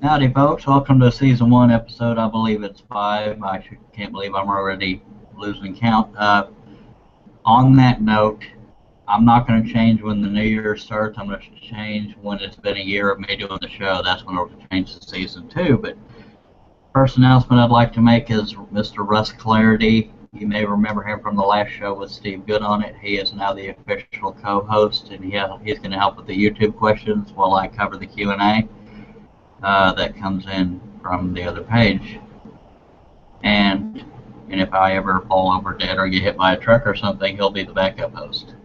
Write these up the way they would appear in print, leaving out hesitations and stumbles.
Howdy, folks. Welcome to Season 1, Episode, I believe it's 5. Can't believe I'm already losing count. On that note, I'm not going to change when the new year starts. I'm going to change when it's been a year of me doing the show. That's when it'll change to Season 2. But first announcement I'd like to make is Mr. Russ Clarity. You may remember him from the last show with Steve Good on it. He is now the official co-host, and he's going to help with the YouTube questions while I cover the Q&A. That comes in from the other page. And if I ever fall over dead or get hit by a truck or something, he'll be the backup host.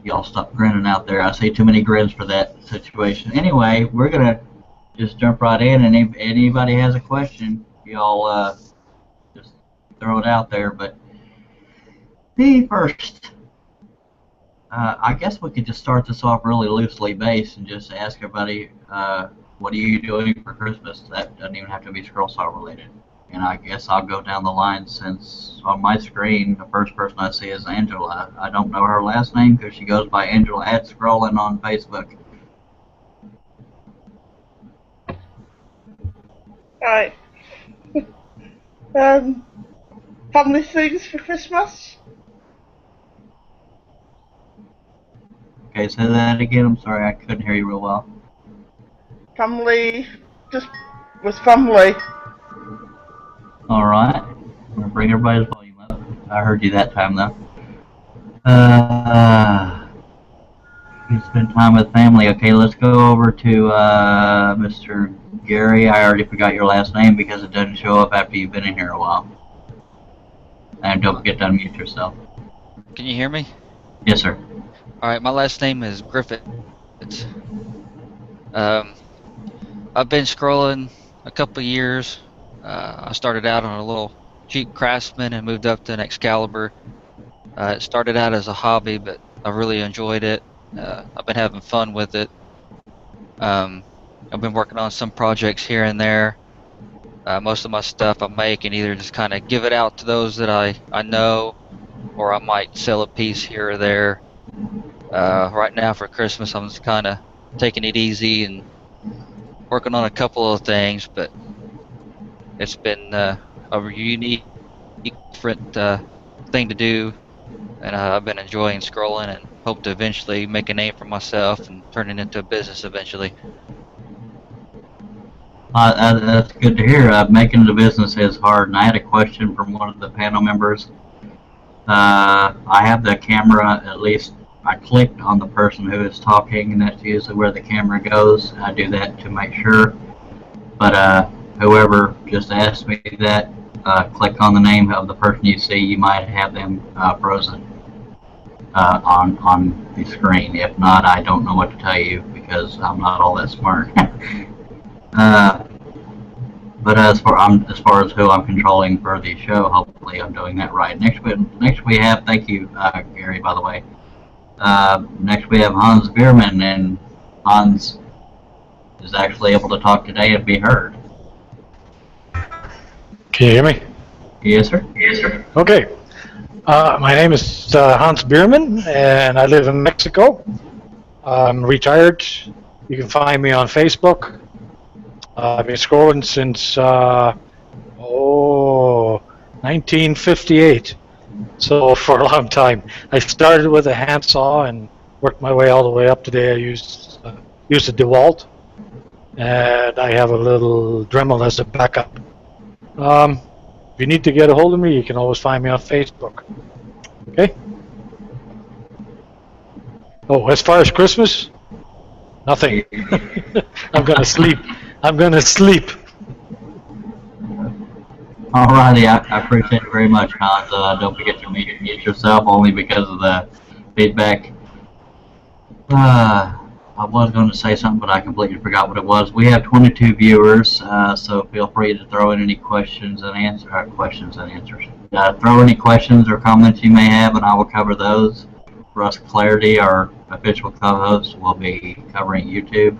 Y'all stop grinning out there. I see too many grins for that situation. Anyway, we're going to just jump right in, and if anybody has a question, y'all just throw it out there. But the first... I guess we could just start this off really loosely based and just ask everybody, what are you doing for Christmas? That doesn't even have to be Scroll Saw related. And I guess I'll go down the line since on my screen, the first person I see is Angela. I don't know her last name because she goes by Angela at Scrolling on Facebook. Right. Family things for Christmas? Okay, say that again. I'm sorry, I couldn't hear you real well. Family, just with family. Alright. I'm going to bring everybody's volume up. I heard you that time, though. You spend time with family. Okay, let's go over to Mr. Gary. I already forgot your last name because it doesn't show up after you've been in here a while. And don't forget to unmute yourself. Can you hear me? Yes, sir. Alright, my last name is Griffith. I've been scrolling a couple of years. I started out on a little cheap Craftsman and moved up to an Excalibur. It started out as a hobby, but I really enjoyed it. I've been having fun with it. I've been working on some projects here and there. Most of my stuff I make and either just kind of give it out to those that I know, or I might sell a piece here or there. Right now for Christmas, I'm just kind of taking it easy and working on a couple of things, but it's been a unique, different thing to do, and I've been enjoying scrolling and hope to eventually make a name for myself and turn it into a business eventually. That's good to hear. Making the business is hard, and I had a question from one of the panel members. I have the camera, at least I clicked on the person who is talking, and that's usually where the camera goes. I do that to make sure. But whoever just asked me that, click on the name of the person you see. You might have them frozen on the screen. If not, I don't know what to tell you because I'm not all that smart. But as far as who I'm controlling for the show, hopefully I'm doing that right. Next we have, thank you, Gary, by the way. Next we have Hans Bierman, and Hans is actually able to talk today and be heard. Can you hear me? Yes, sir. Yes, sir. Okay. My name is Hans Bierman, and I live in Mexico. I'm retired. You can find me on Facebook. I've been scrolling since 1958, so for a long time. I started with a handsaw and worked my way all the way up. Today I used a DeWalt, and I have a little Dremel as a backup. If you need to get a hold of me, you can always find me on Facebook. Okay? Oh, as far as Christmas, nothing. I'm gonna sleep. Alrighty, I appreciate it very much, Hans. Don't forget to mute yourself, only because of the feedback. I was going to say something, but I completely forgot what it was. We have 22 viewers, so feel free to throw in any questions and answers. Throw any questions or comments you may have, and I will cover those. Russ Clarity, our official co-host, will be covering YouTube.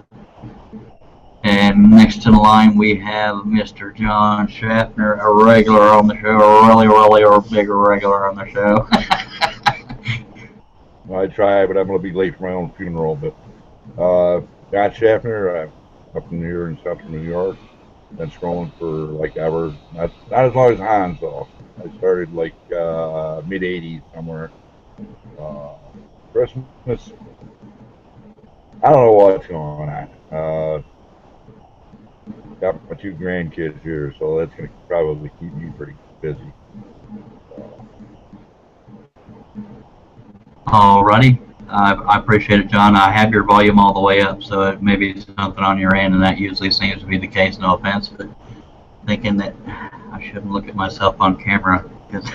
And next in line we have Mr. John Schaffner, a regular on the show, or bigger regular on the show. I try, but I'm going to be late for my own funeral. But John Schaffner, up in here in central New York. Been scrolling for like ever. Not as long as Hans though. I started like mid '80s somewhere. Christmas. I don't know what's going on. Got my 2 grandkids here, so that's gonna probably keep me pretty busy. Alrighty. I appreciate it, John. I have your volume all the way up, so it may be something on your end, and that usually seems to be the case, no offense, but thinking that I shouldn't look at myself on camera, because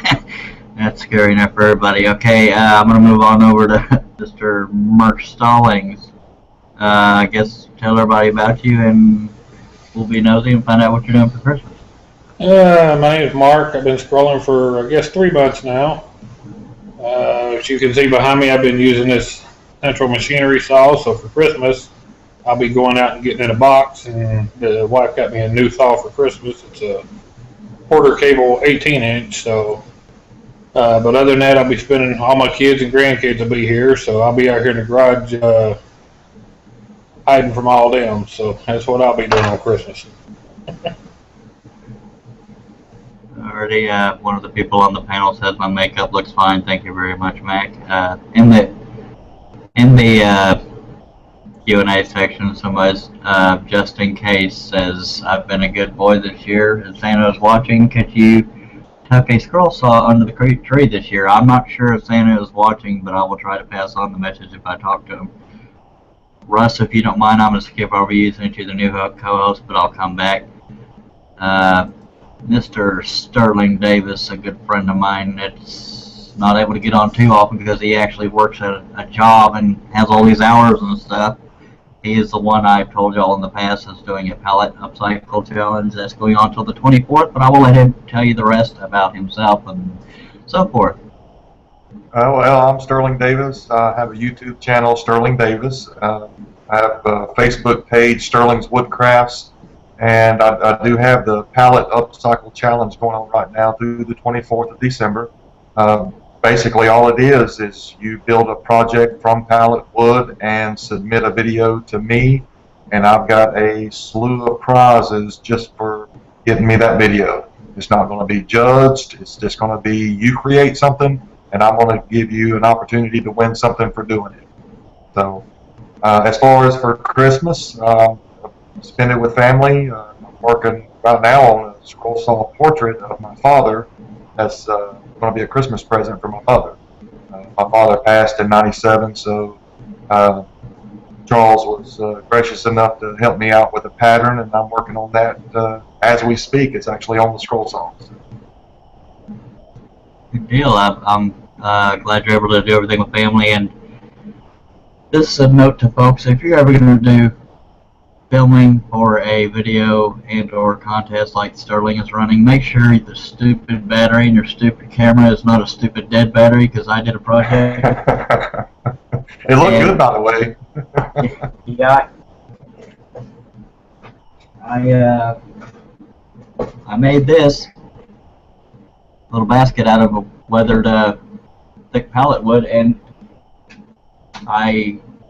that's scary enough for everybody. Okay, I'm going to move on over to Mr. Mark Stallings. I guess tell everybody about you, and we'll be nosy and find out what you're doing for Christmas. My name is Mark. I've been scrolling for, I guess, 3 months now. As you can see behind me, I've been using this central machinery saw, so for Christmas, I'll be going out and getting in a box, and the wife got me a new saw for Christmas. It's a Porter cable 18-inch, so, but other than that, I'll be spending, all my kids and grandkids will be here, so I'll be out here in the garage hiding from all them, so that's what I'll be doing on Christmas. Already, one of the people on the panel says my makeup looks fine. Thank you very much, Mac. In the Q&A section, somebody's just in case says I've been a good boy this year. If Santa's watching, could you tuck a scroll saw under the tree this year? I'm not sure if Santa is watching, but I will try to pass on the message if I talk to him. Russ, if you don't mind, I'm going to skip over you since you're the new co-host, but I'll come back. Mr. Sterling Davis, a good friend of mine that's not able to get on too often because he actually works at a job and has all these hours and stuff. He is the one I've told y'all in the past is doing a pallet upcycle challenge that's going on until the 24th, but I will let him tell you the rest about himself and so forth. Well, I'm Sterling Davis. I have a YouTube channel, Sterling Davis. I have a Facebook page, Sterling's Woodcrafts. And I do have the pallet upcycle challenge going on right now through the 24th of December. Basically, all it is you build a project from pallet wood and submit a video to me, and I've got a slew of prizes just for getting me that video. It's not going to be judged. It's just going to be you create something, and I'm going to give you an opportunity to win something for doing it. So, as far as for Christmas, spend it with family. I'm working right now on a scroll saw portrait of my father. That's going to be a Christmas present for my mother. My father passed in '97, so Charles was gracious enough to help me out with a pattern, and I'm working on that as we speak. It's actually on the scroll saw. Good deal. I'm glad you're able to do everything with family. And this is a note to folks: if you're ever going to do filming for a video and or contest like Sterling is running, make sure the stupid battery in your stupid camera is not a stupid dead battery, because I did a project. It looked good, by the way. Yeah. I made this little basket out of a weathered thick pallet wood, and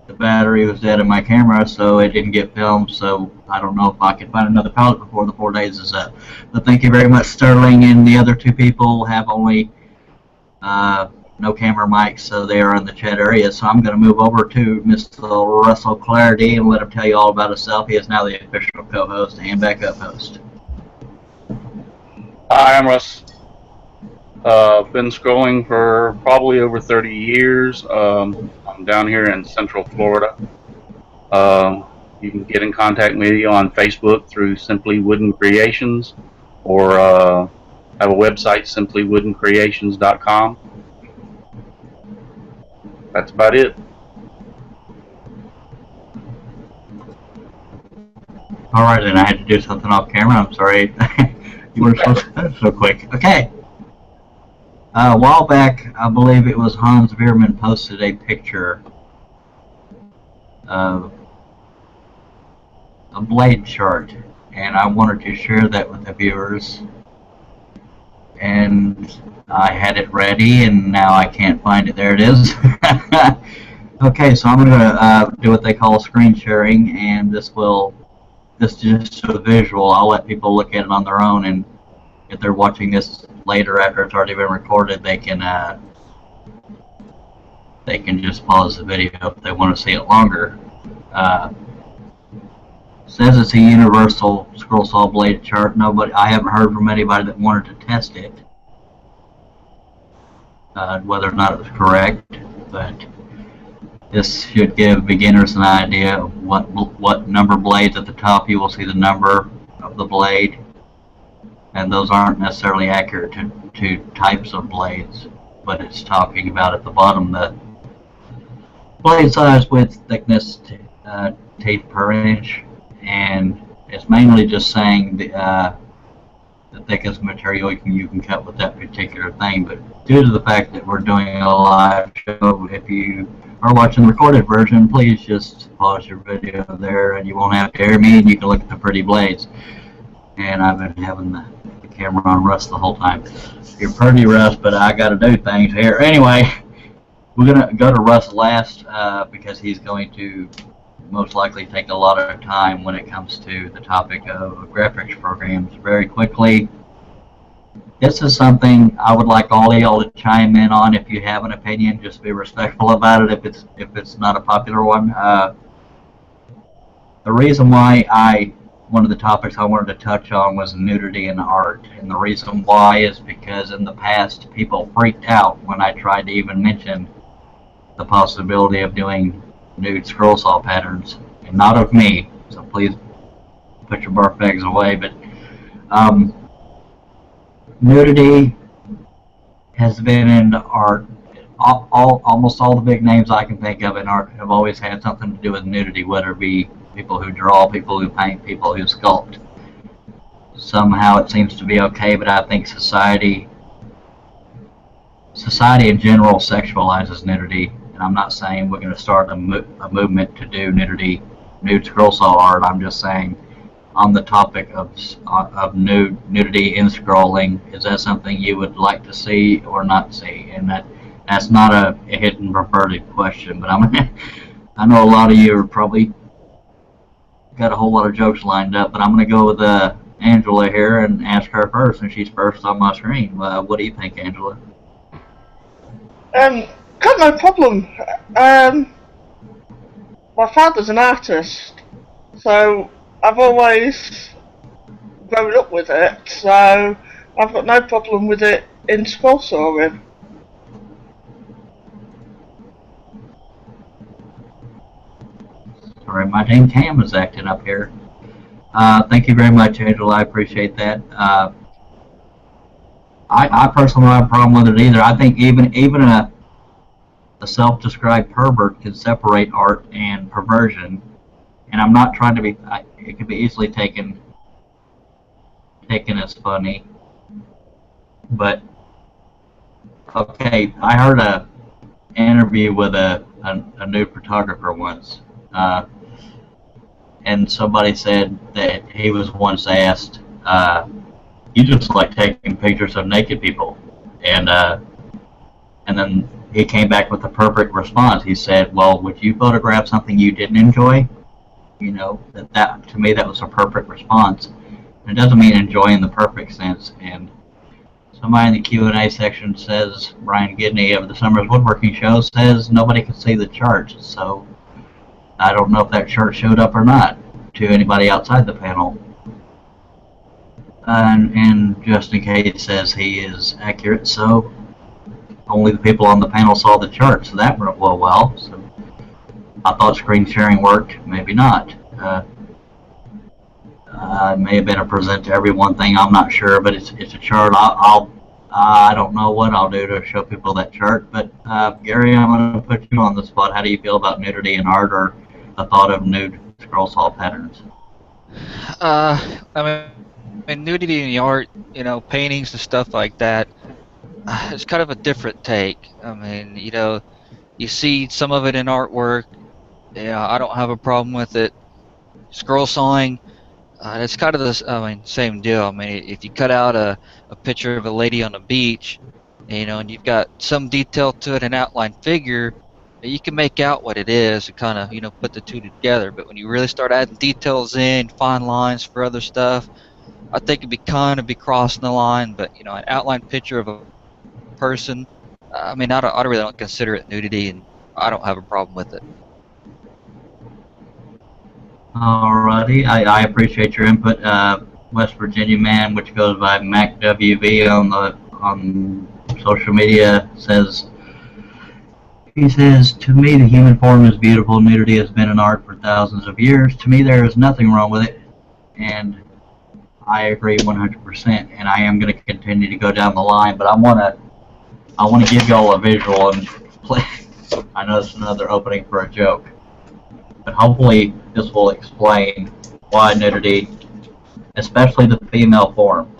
the battery was dead in my camera, so it didn't get filmed, so I don't know if I can find another pallet before the 4 days is up. But thank you very much, Sterling, and the other 2 people have only no camera mics, so they are in the chat area. So I'm going to move over to Mr. Russell Clarity and let him tell you all about himself. He is now the official co-host and backup host. Hi, I'm Russ. Been scrolling for probably over 30 years. I'm down here in Central Florida. You can get in contact with me on Facebook through Simply Wooden Creations, or have a website, simplywoodencreations.com. That's about it. All right, and I had to do something off camera. I'm sorry. You were so quick. Okay. A while back, I believe it was Hans Veerman posted a picture of a blade chart, and I wanted to share that with the viewers. And I had it ready, and now I can't find it. There it is. Okay, so I'm going to do what they call screen sharing, and this will this just a visual. I'll let people look at it on their own, and if they're watching this later after it's already been recorded, they can just pause the video if they want to see it longer. Says it's a universal scroll saw blade chart. I haven't heard from anybody that wanted to test it, whether or not it was correct, but this should give beginners an idea of what number blades at the top. You will see the number of the blade, and those aren't necessarily accurate to types of blades, but it's talking about at the bottom the blade size, width, thickness, teeth per inch, and it's mainly just saying the thickest material you can cut with that particular thing. But due to the fact that we're doing a live show, if you are watching the recorded version, please just pause your video there, and you won't have to hear me, and you can look at the pretty blades. And I've been having the camera on Russ the whole time. You're pretty, Russ, but I got to do things here. Anyway, we're going to go to Russ last because he's going to most likely take a lot of time when it comes to the topic of graphics programs. Very quickly, this is something I would like all of y'all to chime in on. If you have an opinion, just be respectful about it if it's not a popular one. The reason why one of the topics I wanted to touch on was nudity in art, and the reason why is because in the past people freaked out when I tried to even mention the possibility of doing nude scroll saw patterns, and not of me, so please put your barf bags away. But nudity has been in art. Almost all the big names I can think of in art have always had something to do with nudity, whether it be people who draw, people who paint, people who sculpt. Somehow it seems to be okay, but I think society in general sexualizes nudity. And I'm not saying we're going to start a movement to do nude scroll saw art. I'm just saying, on the topic of nudity in scrolling, is that something you would like to see or not see? And that's not a hidden perverted question, but I know a lot of you are probably got a whole lot of jokes lined up, but I'm going to go with Angela here and ask her first, and she's first on my screen. What do you think, Angela? Got no problem. My father's an artist, so I've always grown up with it, so I've got no problem with it in scroll sawing. Sorry, my dang cam is acting up here. Thank you very much, Angela. I appreciate that. I personally don't have a problem with it either. I think even a self-described pervert can separate art and perversion, and I'm not trying to be. It could be easily taken as funny, but okay. I heard a interview with a nude photographer once, and somebody said that he was once asked, "You just like taking pictures of naked people," and then he came back with the perfect response. He said, "Well, would you photograph something you didn't enjoy?" You know, that to me that was a perfect response. And it doesn't mean enjoy in the perfect sense. And somebody in the Q&A section says, Brian Gidney of the Summers Woodworking Show says nobody can see the chart. So I don't know if that chart showed up or not to anybody outside the panel. And Justin Cade says he is accurate, so only the people on the panel saw the chart, so that went well. So I thought screen sharing worked, maybe not. It may have been a present to everyone thing, I'm not sure, but it's a chart. I don't know what I'll do to show people that chart, but Gary, I'm going to put you on the spot. How do you feel about nudity in art, or the thought of nude scroll saw patterns? I mean, nudity in the art, you know, paintings and stuff like that, it's kind of a different take. I mean, you know, you see some of it in artwork. Yeah, I don't have a problem with it. Scroll sawing, it's kind of the same deal. I mean, if you cut out a picture of a lady on the beach, you know, and you've got some detail to it, an outline figure, you can make out what it is and kind of, you know, put the two together. But when you really start adding details in, fine lines for other stuff, I think it'd be kind of be crossing the line. But you know, an outline picture of a person, I mean, I really don't consider it nudity, and I don't have a problem with it. Alrighty, I appreciate your input. West Virginia man, which goes by MacWV on social media, says, he says, to me the human form is beautiful. Nudity has been an art for thousands of years. To me there is nothing wrong with it, and I agree 100%. And I am going to continue to go down the line, but I want to give y'all a visual and play. I know it's another opening for a joke, but hopefully this will explain why nudity, especially the female form.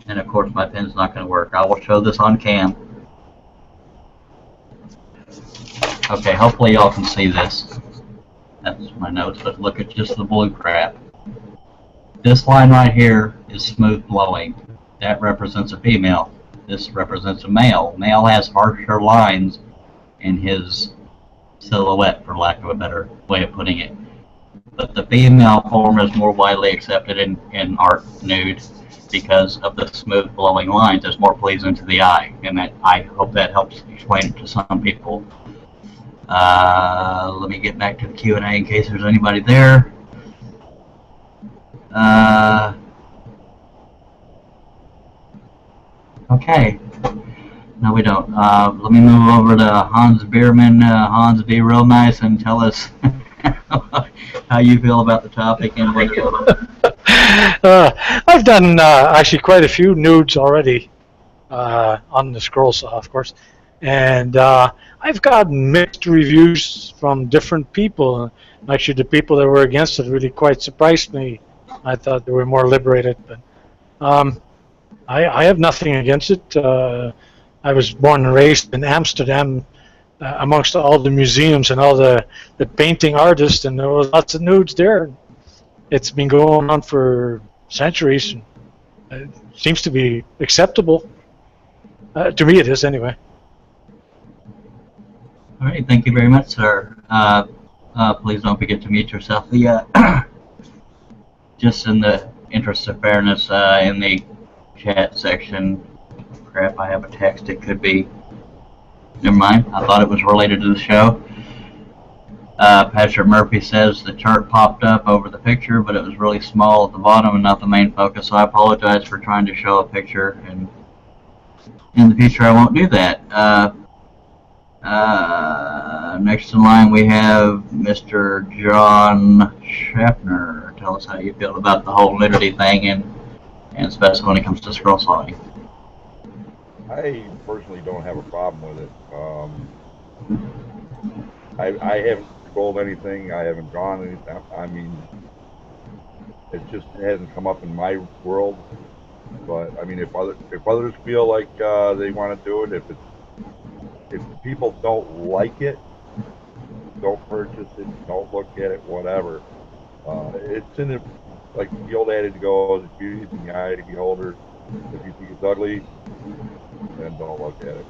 And of course my pen's not going to work. I will show this on cam. Okay, hopefully y'all can see this. That's my notes, but look at just the blue crap. This line right here is smooth blowing. That represents a female. This represents a male. Male has harsher lines in his silhouette, for lack of a better way of putting it. But the female form is more widely accepted in art nude because of the smooth blowing lines. It's more pleasing to the eye, and that, I hope that helps explain it to some people. Let me get back to the Q&A in case there's anybody there. Okay. No, we don't. Let me move over to Hans Bierman. Hans, be real nice and tell us how you feel about the topic and what I've done actually quite a few nudes already on the scroll saw, of course, and I've gotten mixed reviews from different people. Actually, the people that were against it really quite surprised me. I thought they were more liberated, but I have nothing against it. I was born and raised in Amsterdam, amongst all the museums and all the painting artists, and there was lots of nudes there. It's been going on for centuries. It seems to be acceptable. To me, it is anyway. All right, thank you very much, sir. Please don't forget to mute yourself. Just in the interest of fairness, in the chat section, crap, I have a text. It could be. Never mind. I thought it was related to the show. Patrick Murphy says the chart popped up over the picture, but it was really small at the bottom and not the main focus. So I apologize for trying to show a picture, and in the future I won't do that. Next in line we have Mr. John Schaffner. Tell us how you feel about the whole nudity thing, and especially when it comes to scroll sawing. I personally don't have a problem with it. I haven't scrolled anything. I haven't drawn anything. I mean, it just hasn't come up in my world. But I mean, if others feel like they want to do it, if people don't like it, don't purchase it, don't look at it, whatever. It's in the, like the old adage goes, it's beauty in the eye of the beholder. If you think it's ugly, then don't look at it.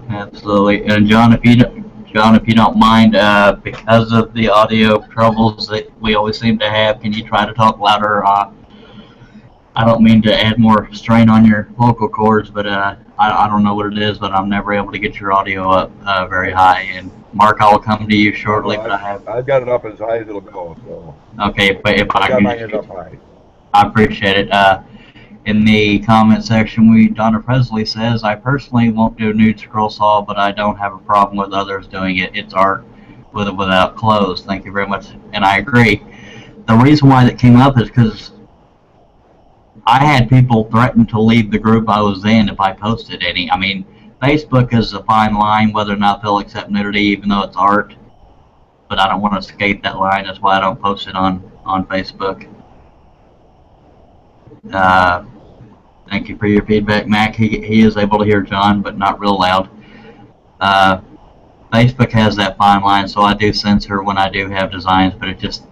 Absolutely. And John, if you don't mind, because of the audio troubles that we always seem to have, can you try to talk louder? I don't mean to add more strain on your vocal cords, but I don't know what it is, but I'm never able to get your audio up very high. And Mark, I will come to you shortly, but I've got it up as high as it'll go. So okay, but if I got can, my hand up high. I appreciate it. In the comment section, Donna Presley says, I personally won't do nude scroll saw, but I don't have a problem with others doing it. It's art with or without clothes. Thank you very much, and I agree. The reason why that came up is because I had people threaten to leave the group I was in if I posted any. I mean, Facebook is a fine line whether or not they'll accept nudity, even though it's art. But I don't want to skate that line. That's why I don't post it on Facebook. Thank you for your feedback, Mac. He is able to hear John, but not real loud. Facebook has that fine line, so I do censor when I do have designs, but it just,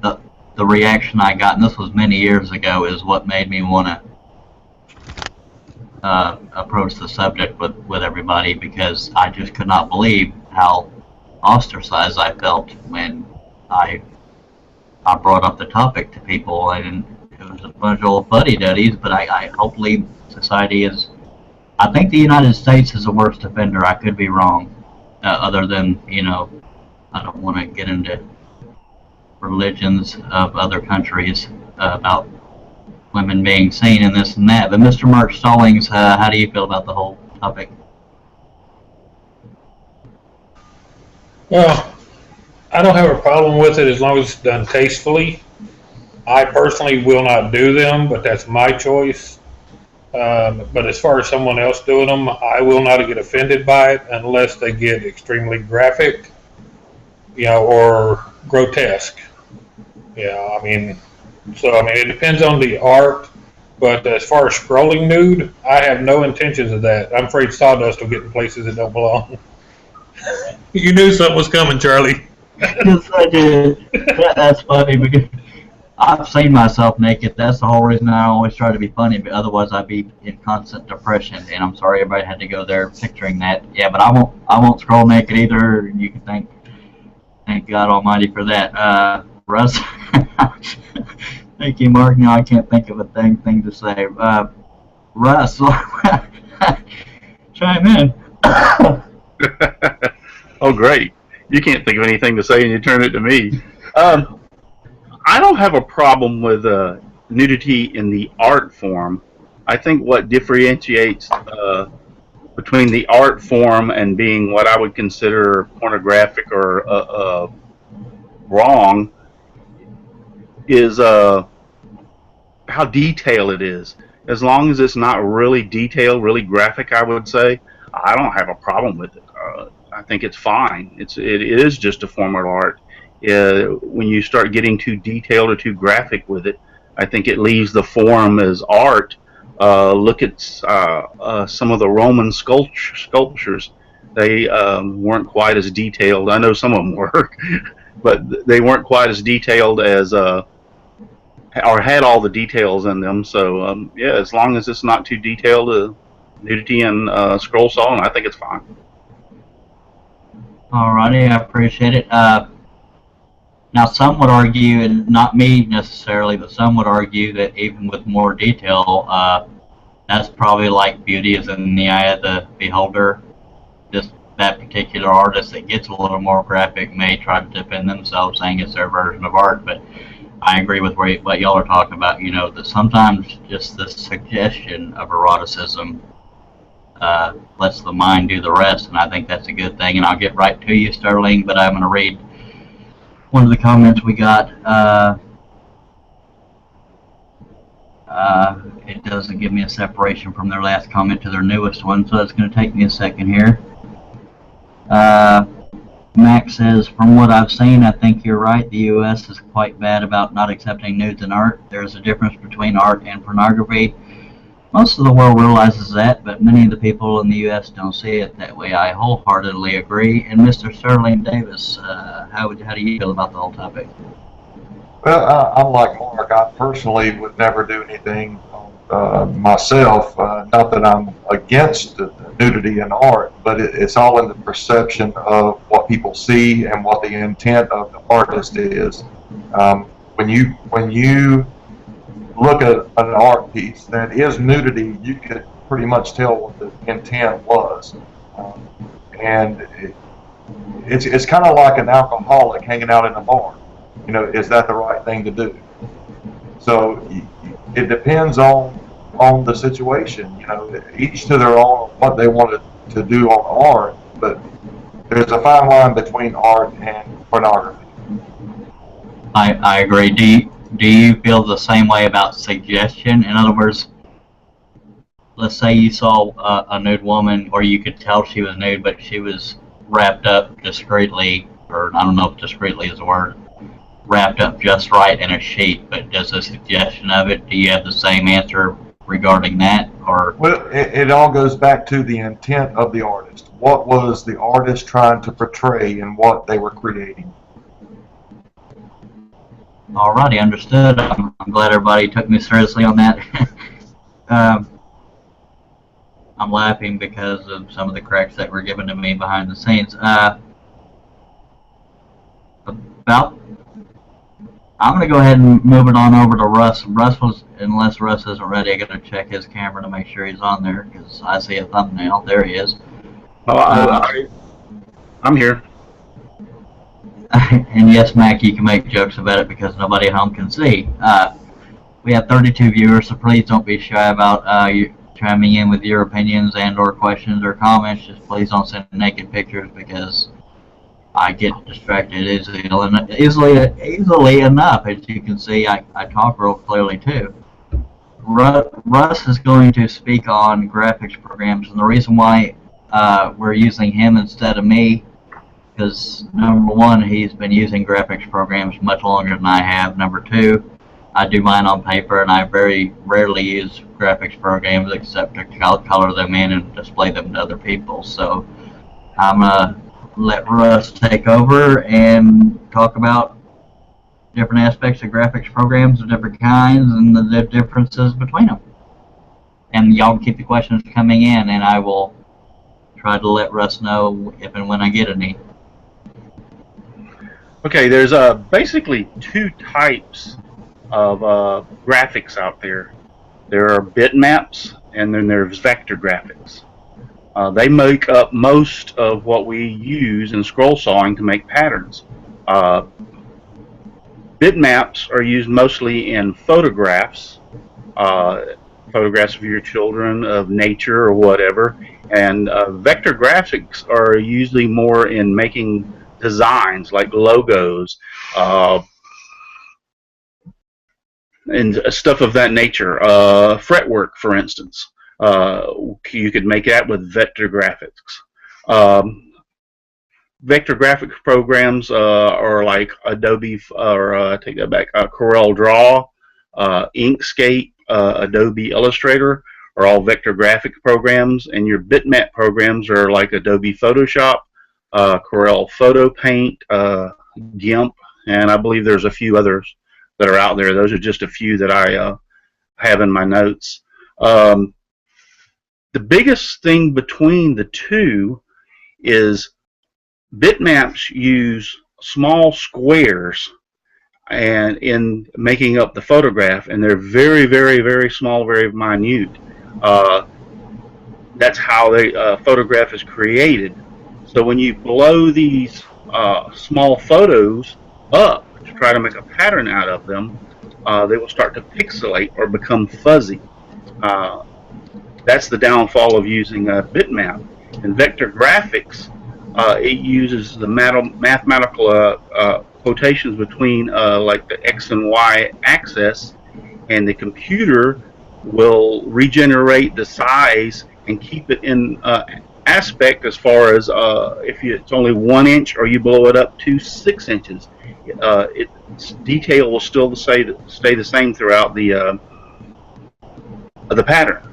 the reaction I got, and this was many years ago, is what made me want to approach the subject with everybody, because I just could not believe how ostracized I felt when I brought up the topic to people, and it was a bunch of old fuddy-duddies. But I hopefully society is. I think the United States is the worst offender. I could be wrong. Other than, I don't want to get into religions of other countries about women being seen and this and that. But Mr. Mark Stallings, how do you feel about the whole topic? Well, I don't have a problem with it as long as it's done tastefully. I personally will not do them, but that's my choice. But as far as someone else doing them, I will not get offended by it unless they get extremely graphic, or grotesque. It depends on the art. But as far as scrolling nude, I have no intentions of that. I'm afraid sawdust will get in places it don't belong. You knew something was coming, Charlie. Yes, I did. That's funny, because I've seen myself naked. That's the whole reason I always try to be funny, but otherwise I'd be in constant depression. And I'm sorry everybody had to go there picturing that. Yeah, but I won't scroll naked either. You can thank God Almighty for that. Russ, thank you, Mark. No, I can't think of a thing to say. Russ, chime in. Oh, great. You can't think of anything to say and you turn it to me. I don't have a problem with nudity in the art form. I think what differentiates between the art form and being what I would consider pornographic or wrong is how detailed it is. As long as it's not really detailed, really graphic, I would say, I don't have a problem with it. I think it's fine. It is just a form of art. When you start getting too detailed or too graphic with it, I think it leaves the form as art. Look at some of the Roman sculptures. They weren't quite as detailed. I know some of them were, but they weren't quite as detailed as, or had all the details in them. So, yeah, as long as it's not too detailed, nudity and scroll sawing, I think it's fine. Alrighty, I appreciate it. Now, some would argue, and not me necessarily, but some would argue that even with more detail, that's probably like beauty is in the eye of the beholder. Just that particular artist that gets a little more graphic may try to defend themselves, saying it's their version of art. But I agree with what y'all are talking about. That sometimes just the suggestion of eroticism lets the mind do the rest, and I think that's a good thing. And I'll get right to you, Sterling, but I'm going to read one of the comments we got. It doesn't give me a separation from their last comment to their newest one, so it's going to take me a second here. Max says, from what I've seen, I think you're right. The U.S. is quite bad about not accepting nudes in art. There's a difference between art and pornography. Most of the world realizes that, but many of the people in the U.S. don't see it that way. I wholeheartedly agree. And Mr. Sterling Davis, how do you feel about the whole topic? Well, I'm like Mark. I personally would never do anything myself. Not that I'm against the nudity in art, but it's all in the perception of what people see and what the intent of the artist is. When you look at an art piece that is nudity, you could pretty much tell what the intent was. And it's kind of like an alcoholic hanging out in a bar. Is that the right thing to do? So it depends on the situation. Each to their own what they want to do on art, but there's a fine line between art and pornography. I agree. Do you feel the same way about suggestion? In other words, let's say you saw a nude woman, or you could tell she was nude, but she was wrapped up discreetly, or I don't know if discreetly is a word, wrapped up just right in a sheet, but does a suggestion of it, do you have the same answer regarding that? Or well, it all goes back to the intent of the artist. What was the artist trying to portray in what they were creating? Alrighty, understood. I'm glad everybody took me seriously on that. I'm laughing because of some of the cracks that were given to me behind the scenes. About, I'm going to go ahead and move it on over to Russ. Unless Russ isn't ready, I got to check his camera to make sure he's on there because I see a thumbnail. There he is. I'm here. And yes, Mac, you can make jokes about it because nobody at home can see. We have 32 viewers, so please don't be shy about you chiming in with your opinions and/or questions or comments. Just please don't send naked pictures because I get distracted easily enough. As you can see, I talk real clearly too. Russ is going to speak on graphics programs, and the reason why we're using him instead of me, because number one, he's been using graphics programs much longer than I have. Number two, I do mine on paper, and I very rarely use graphics programs except to color them in and display them to other people. So I'm gonna let Russ take over and talk about different aspects of graphics programs of different kinds and the differences between them. And y'all keep the questions coming in, and I will try to let Russ know if and when I get any. Okay, there's basically two types of graphics out there. There are bitmaps, and then there's vector graphics. They make up most of what we use in scroll sawing to make patterns. Bitmaps are used mostly in photographs, photographs of your children, of nature, or whatever. And vector graphics are usually more in making designs like logos and stuff of that nature. Fretwork, for instance. You could make that with vector graphics. Vector graphics programs are like Adobe, or take that back, Corel Draw, Inkscape, Adobe Illustrator are all vector graphic programs, and your bitmap programs are like Adobe Photoshop, Corel Photo Paint, GIMP, and I believe there's a few others that are out there. Those are just a few that I have in my notes. The biggest thing between the two is bitmaps use small squares and in making up the photograph, and they're very, very, very small, very minute. That's how the photograph is created. So when you blow these small photos up to try to make a pattern out of them, they will start to pixelate or become fuzzy. That's the downfall of using a bitmap. In vector graphics, it uses the mathematical quotations between like the X and Y axis, and the computer will regenerate the size and keep it in aspect as far as if it's only 1 inch or you blow it up to 6 inches. Its detail will still stay the same throughout the pattern.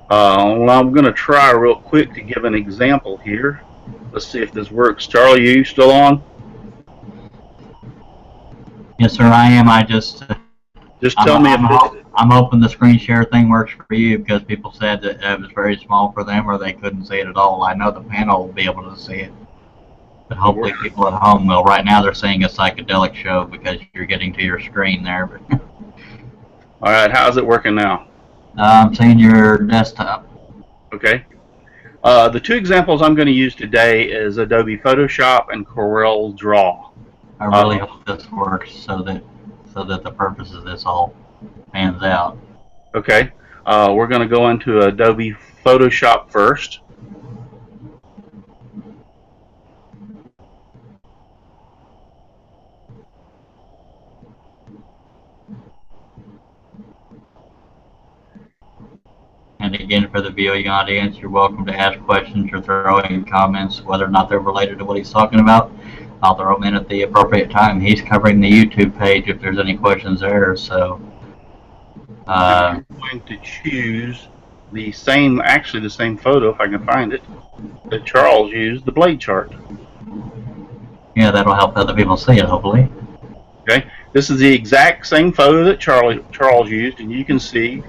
Well, I'm going to try real quick to give an example here. Let's see if this works. Charlie, you still on? Yes, sir, I am. Just tell me if I'm hoping the screen share thing works for you because people said that it was very small for them or they couldn't see it at all. I know the panel will be able to see it, but hopefully people at home will. Right now they're seeing a psychedelic show because you're getting to your screen there. All right, how's it working now? I'm seeing your desktop. Okay. The two examples I'm going to use today is Adobe Photoshop and Corel Draw. I really hope this works so that the purpose of this all pans out. Okay. We're going to go into Adobe Photoshop first. And again, for the viewing audience, you're welcome to ask questions or throw in comments, whether or not they're related to what he's talking about. I'll throw them in at the appropriate time. He's covering the YouTube page if there's any questions there. So I'm going to choose the same photo, if I can find it, that Charles used, the blade chart. Yeah, that'll help other people see it, hopefully. Okay, this is the exact same photo that Charles used, and you can see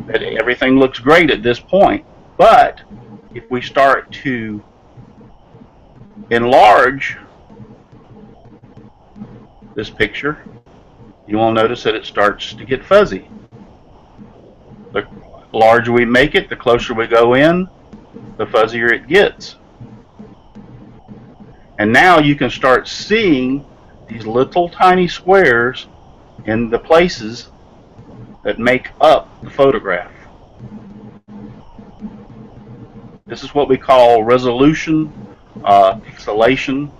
that everything looks great at this point. But if we start to enlarge this picture, you will notice that it starts to get fuzzy. The larger we make it, the closer we go in, the fuzzier it gets. And now you can start seeing these little tiny squares in the places that make up the photograph. This is what we call resolution, pixelation.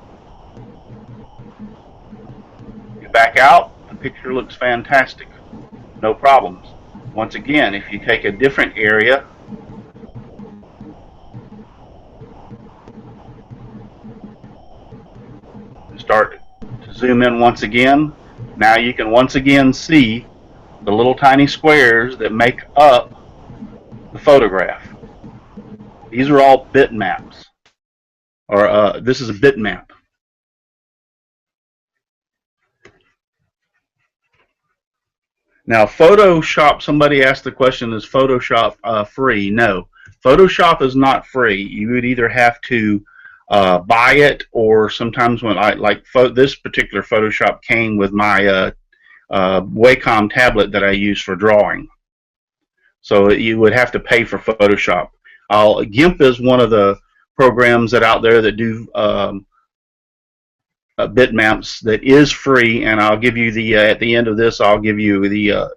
You back out, the picture looks fantastic. No problems. Once again, if you take a different area, start to zoom in once again, now you can once again see the little tiny squares that make up the photograph. These are all bitmaps, or this is a bitmap. Now, Photoshop, somebody asked the question, is Photoshop free? No, Photoshop is not free. You would either have to buy it, or sometimes when this particular Photoshop came with my Wacom tablet that I use for drawing. So you would have to pay for Photoshop. GIMP is one of the programs that out there that do bitmaps that is free, and I'll give you the at the end of this I'll give you the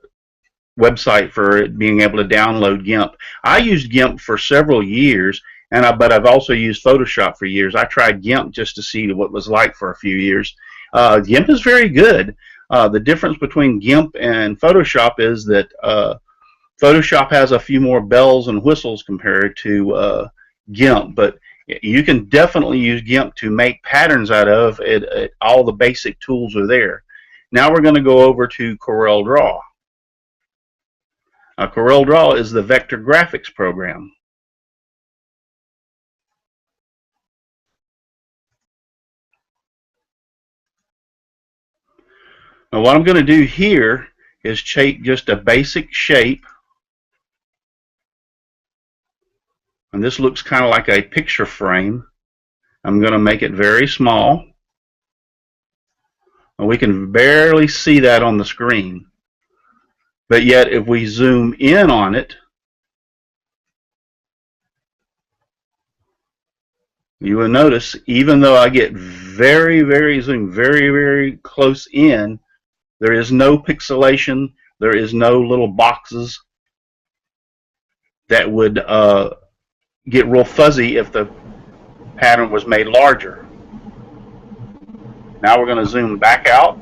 website for being able to download GIMP. I used GIMP for several years, but I've also used Photoshop for years. I tried GIMP just to see what it was like for a few years. GIMP is very good. The difference between GIMP and Photoshop is that Photoshop has a few more bells and whistles compared to GIMP, but you can definitely use GIMP to make patterns out of it. All the basic tools are there. Now we're going to go over to CorelDRAW. CorelDRAW is the vector graphics program. Now what I'm going to do here is take just a basic shape, and this looks kind of like a picture frame. I'm going to make it very small, and we can barely see that on the screen. But yet if we zoom in on it, you will notice, even though I get very close in, there is no pixelation, there is no little boxes that would get real fuzzy if the pattern was made larger. Now we're going to zoom back out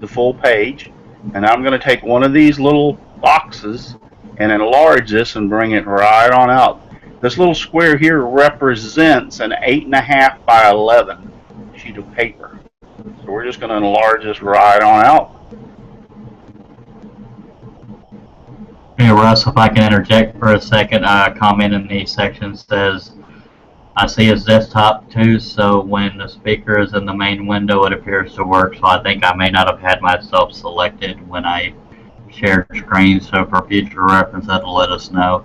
the full page, and I'm going to take one of these little boxes and enlarge this and bring it right on out. This little square here represents an 8.5 by 11 sheet of paper. So we're just going to enlarge this right on out. Hey Russ, if I can interject for a second, a comment in the section says, I see his desktop too, so when the speaker is in the main window it appears to work, so I think I may not have had myself selected when I shared screen, so for future reference that'll let us know.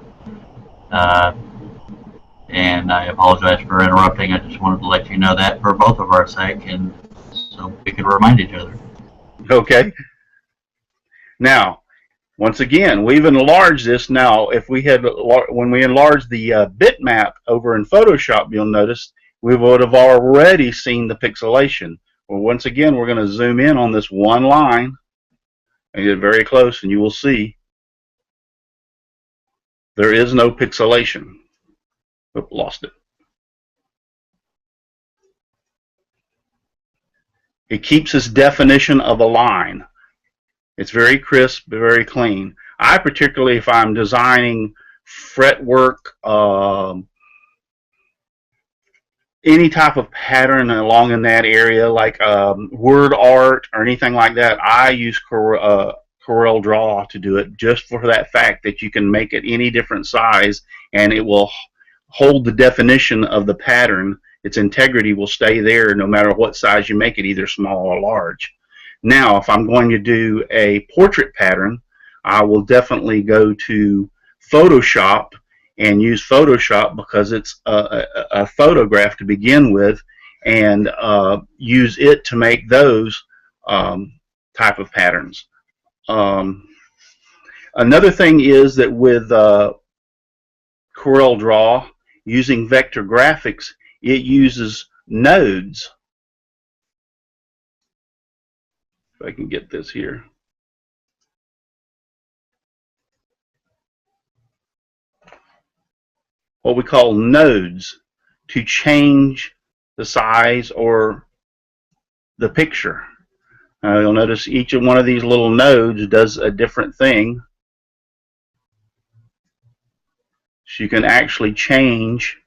And I apologize for interrupting. I just wanted to let you know that for both of our sake, and so we could remind each other. Okay. Now, once again, we've enlarged this. Now, if we had, when we enlarged the bitmap over in Photoshop, you'll notice we would have already seen the pixelation. Well, once again, we're going to zoom in on this one line and get very close, and you will see there is no pixelation. Oop, lost it. It keeps its definition of a line. It's very crisp, very clean. I particularly, if I'm designing fretwork, any type of pattern along in that area, like word art or anything like that, I use CorelDRAW to do it, just for that fact that you can make it any different size and it will hold the definition of the pattern. Its integrity will stay there no matter what size you make it, either small or large. Now, if I'm going to do a portrait pattern, I will definitely go to Photoshop and use Photoshop because it's a photograph to begin with, and use it to make those type of patterns. Another thing is that with CorelDRAW, using vector graphics, it uses nodes. If I can get this here. What we call nodes to change the size or the picture. You'll notice each one of these little nodes does a different thing. So you can actually change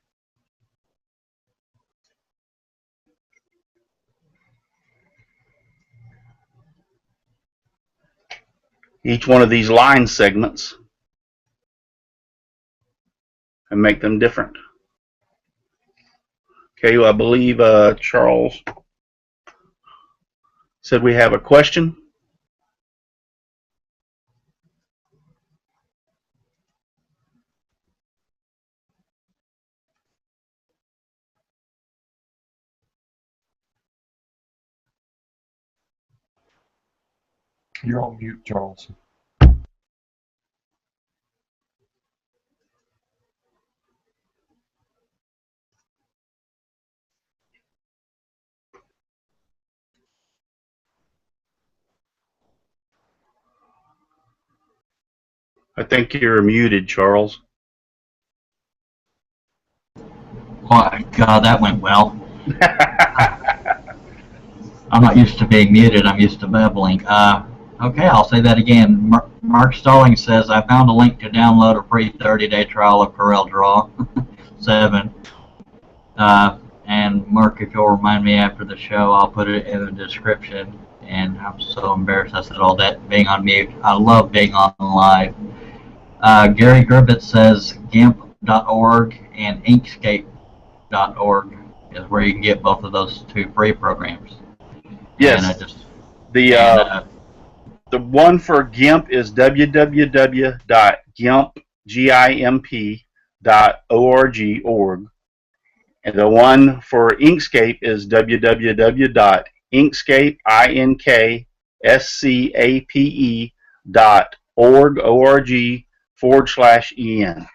each one of these line segments and make them different. Okay, well, I believe Charles said we have a question. You're on mute, Charles. I think you're muted, Charles. Oh, God, that went well. I'm not used to being muted. I'm used to babbling. Okay, I'll say that again. Mark Stalling says, I found a link to download a free 30-day trial of CorelDRAW 7. And Mark, if you'll remind me after the show, I'll put it in the description. And I'm so embarrassed I said all that being on mute. I love being on live. Gary Gribbett says GIMP.org and Inkscape.org is where you can get both of those two free programs. Yes. And the one for GIMP is www.gimp.org. And the one for Inkscape is www.inkscape.org/en.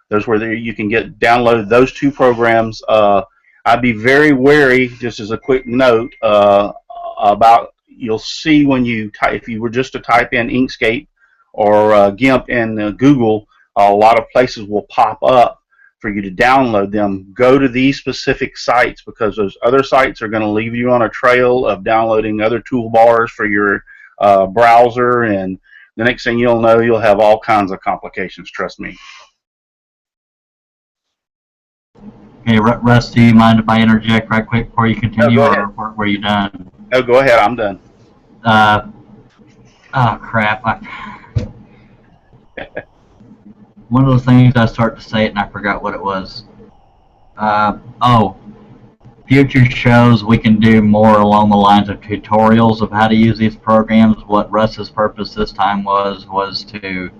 Those where you can download those two programs. I'd be very wary, just as a quick note, about, you'll see when you type, if you were just to type in Inkscape or GIMP in Google, a lot of places will pop up for you to download them. Go to these specific sites, because those other sites are going to leave you on a trail of downloading other toolbars for your browser, and the next thing you'll know, you'll have all kinds of complications, trust me. Hey, Russ, do you mind if I interject right quick before you continue, or were you done? No, go ahead, I'm done. Oh, crap. One of those things I start to say it and I forgot what it was. Future shows we can do more along the lines of tutorials of how to use these programs. What Russ's purpose this time was to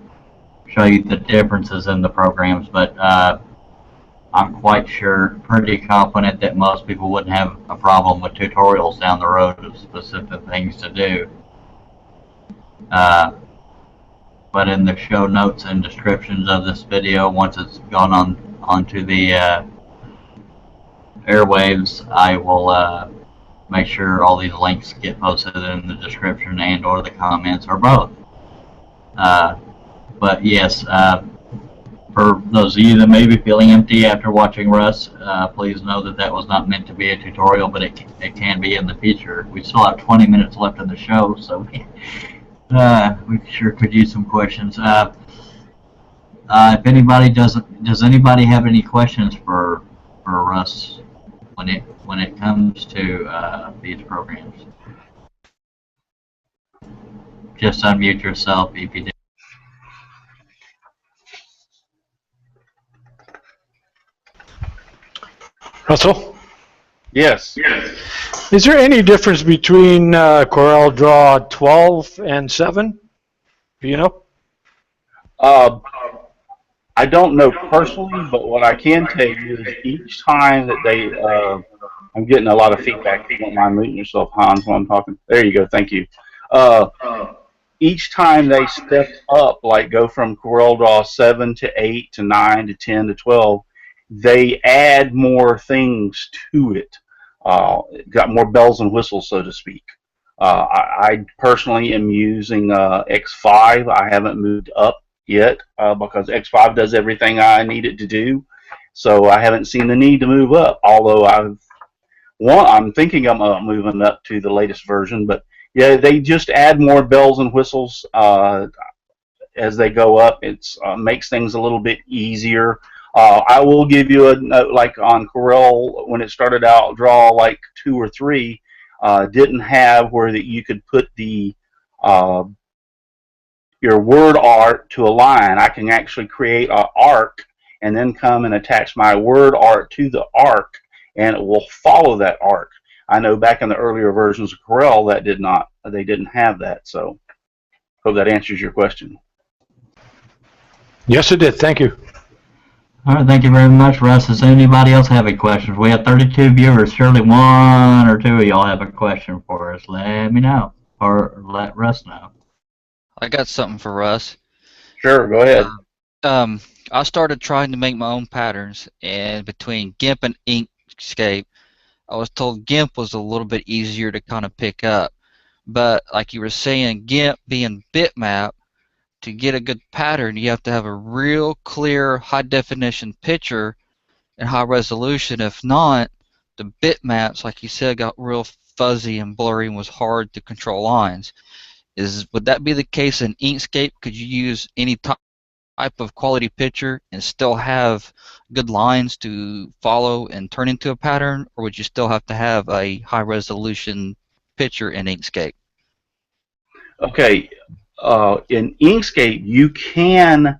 show you the differences in the programs, but I'm quite sure, pretty confident that most people wouldn't have a problem with tutorials down the road of specific things to do. But in the show notes and descriptions of this video, once it's gone onto the airwaves, I will make sure all these links get posted in the description and or the comments, or both. But yes, for those of you that may be feeling empty after watching Russ, please know that that was not meant to be a tutorial, but it can be in the future. We still have 20 minutes left in the show, so we sure could use some questions. If anybody does anybody have any questions for Russ when it comes to these programs? Just unmute yourself if you do. Russell? Yes. Is there any difference between CorelDRAW 12 and 7? Do you know? I don't know personally, but what I can tell you is each time that they, I'm getting a lot of feedback. If you don't mind muting yourself, Hans, while I'm talking. There you go. Thank you. Uh, each time they step up, like go from CorelDRAW 7 to 8 to 9 to 10 to 12, they add more things to it. Got more bells and whistles, so to speak. I personally am using X5. I haven't moved up yet because X5 does everything I need it to do. So I haven't seen the need to move up, although I'm thinking I'm moving up to the latest version, but yeah, they just add more bells and whistles as they go up. It makes things a little bit easier. I will give you a note, like on Corel, when it started out, Draw like 2 or 3, didn't have where that you could put the your word art to a line. I can actually create an arc and then come and attach my word art to the arc, and it will follow that arc. I know back in the earlier versions of Corel that they didn't have that. So hope that answers your question. Yes, it did. Thank you. All right, thank you very much, Russ. Does anybody else have any questions? We have 32 viewers. Surely one or two of y'all have a question for us. Let me know, or let Russ know. I got something for Russ. Sure, go ahead. I started trying to make my own patterns, and between GIMP and Inkscape, I was told GIMP was a little bit easier to kind of pick up. But like you were saying, GIMP being bitmap, to get a good pattern, you have to have a real clear, high-definition picture and high resolution. If not, the bitmaps, like you said, got real fuzzy and blurry and was hard to control lines. Would that be the case in Inkscape? Could you use any type of quality picture and still have good lines to follow and turn into a pattern, or would you still have to have a high-resolution picture in Inkscape? Okay. In Inkscape, you can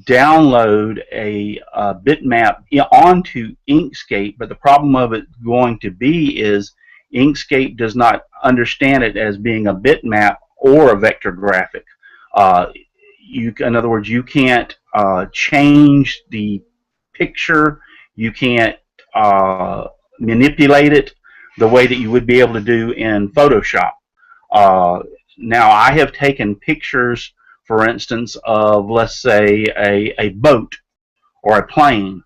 download a bitmap onto Inkscape, but the problem of it going to be is Inkscape does not understand it as being a bitmap or a vector graphic. In other words, you can't change the picture. You can't manipulate it the way that you would be able to do in Photoshop. Now, I have taken pictures, for instance, of, let's say, a boat or a plane,